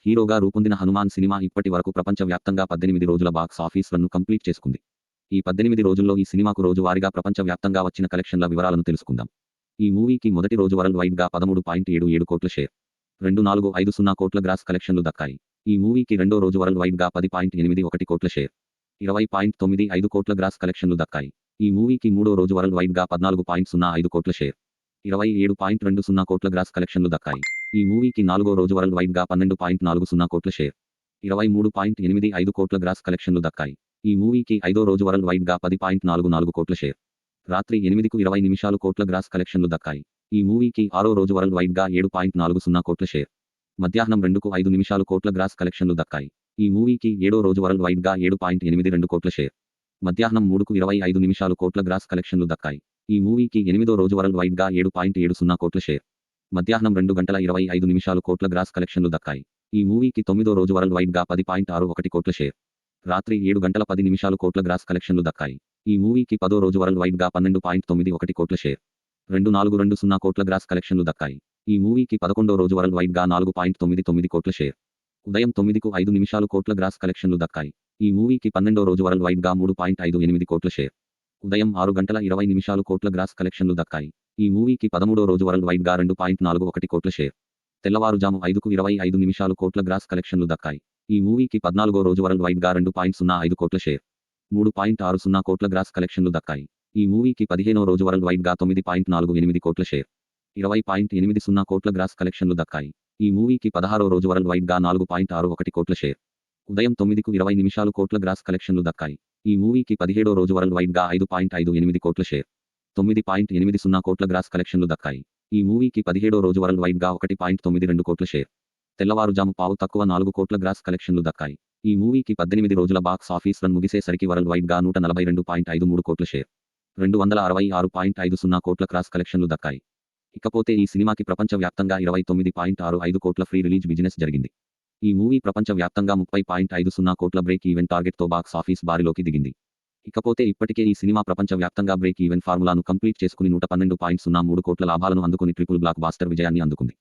హీరోగా రూపొందిన హనుమాన్ సినిమా ఇప్పటి వరకు ప్రపంచవ్యాప్తంగా 18 రోజుల బాక్స్ ఆఫీస్ రన్ను కంప్లీట్ చేసుకుంది. ఈ 18 రోజుల్లో ఈ సినిమాకు రోజువారీగా ప్రపంచవ్యాప్తంగా వచ్చిన కలెక్షన్ల వివరాలను తెలుసుకుందాం. ఈ మూవీకి మొదటి రోజు వరల్డ్ వైడ్గా 13.77 కోట్ల షేర్, 2450 కోట్ల గ్రాస్ కలెక్షన్లు దక్కాయి. ఈ మూవీకి రెండో రోజు వరల్డ్ వైడ్గా 10.81 కోట్ల షేర్, 20.95 కోట్ల గ్రాస్ కలెక్షన్లు దక్కాయి. ఈ మూవీకి మూడో రోజు వరల్డ్ వైడ్గా 14.05 కోట్ల షేర్, 27.20 కోట్ల గ్రాస్ కలెక్షన్లు దక్కాయి. ఈ మూవీకి నాలుగో రోజు వరల్డ్ వైడ్గా 12.40 కోట్ల షేర్, 23.85 కోట్ల గ్రాస్ కలెక్షన్లు దక్కాయి. ఈ మూవీకి ఐదో రోజు వరల్డ్ వైడ్గా 10.44 కోట్ల షేర్, రాత్రి 8:20 కోట్ల గ్రాస్ కలెక్షన్లు దక్కాయి. ఈ మూవీకి ఆరో రోజు వరల్డ్ వైడ్గా 7.40 కోట్ల షేర్, మధ్యాహ్నం 2:05 కోట్ల గ్రాస్ కలెక్షన్లు దక్కాయి. ఈ మూవీకి ఏడో రోజు వరల్డ్ వైడ్గా 7.82 కోట్ల షేర్, మధ్యాహ్నం 3:25 కోట్ల గ్రాస్ కలెక్షన్లు దక్కాయి. ఈ మూవీకి ఎనిమిదో రోజు వరల్డ్ వైడ్గా 7.70 కోట్ల షేర్, మధ్యాహ్నం 2:25 కోట్ల గ్రాస్ కలెక్షన్లు దక్కాయి. ఈ మూవీకి తొమ్మిదో రోజు వరల్డ్ వైడ్గా 10.61 కోట్ల షేర్, రాత్రి 7:10 కోట్ల గ్రాస్ కలెక్షన్లు దక్కాయి. ఈ మూవీకి పదో రోజు వరల్డ్ వైడ్గా 12.91 కోట్ల షేర్, 2420 కోట్ల గ్రాస్ కలెక్షన్లు దక్కాయి. ఈ మూవీకి 11వ రోజు వరల్డ్ వైడ్గా 4.99 కోట్ల షేర్, ఉదయం 9:05 కోట్ల గ్రాస్ కలెక్షన్లు దక్కాయి. ఈ మూవీకి 12వ రోజు వరల్డ్ వైడ్గా 3.58 కోట్ల షేర్, ఉదయం 6:20 కోట్ల గ్రాస్ కలెక్షన్లు దక్కాయి. ఈ మూవీకి 13వ రోజు వరల్డ్ వైడ్గా 2.41 కోట్ల షేర్, తెల్లవారుజాము 5:25 కోట్ల గ్రాస్ కలెక్షన్లు దక్కాయి. ఈ మూవీకి 14వ రోజు వరల్డ్ వైడ్గా 2.05 కోట్ల షేర్, 3.60 కోట్ల గ్రాస్ కలెక్షన్లు దక్కాయి. ఈ మూవీకి 15వ రోజు వరల్డ్ వైడ్గా 9.48 కోట్ల షేర్, 20.80 కోట్ల గ్రాస్ కలెక్షన్లు దక్కాయి. ఈ మూవీకి 16వ రోజు వరల్డ్ వైడ్గా 4.61 కోట్ల షేర్, ఉదయం 9:20 కోట్ల గ్రాస్ కలెక్షన్లు దక్కాయి. ఈ మూవీకి 17వ రోజు వరల్డ్ వైడ్గా 5.58 కోట్ల షేర్, 9.80 కోట్ల గ్రాస్ కలెక్షన్లు దక్కాయి. ఈ మూవీకి 17వ రోజు వరల్డ్ వైడ్గా 1.92 కోట్ల షేర్, తెల్లవారుజాము 4 కోట్ల గ్రాస్ కలెక్షన్లు దక్కాయి. ఈ మూవీకి 18 రోజుల బాక్స్ ఆఫీస్ రన్ ముగిసేసరికి వరల్డ్ వైడ్గా 142.53 కోట్ల షేర్, 266.50 కోట్ల క్రాస్ కలెక్షన్లు దక్కాయి. ఇకపోతే ఈ సినిమాకి ప్రపంచవ్యాప్తంగా 29.65 కోట్ల ఫ్రీ రిలీజ్ బిజినెస్ జరిగింది. ఈ మూవీ ప్రపంచవ్యాప్తంగా 30.50 కోట్ల బ్రేక్ ఈవెన్ టార్గెట్తో బాక్స్ ఆఫీస్ బారిలోకి దిగింది. ఇకపోతే ఇప్పటికే ఈ సినిమా ప్రపంచవ్యాప్తంగా బ్రేక్ ఈవెన్ ఫార్ములాను కంప్లీట్ చేసుకుని 112.03 కోట్ల లాభాలను అందుకుని ట్రిపుల్ బ్లాక్ బాస్టర్ విజయాన్ని అందుకుంది.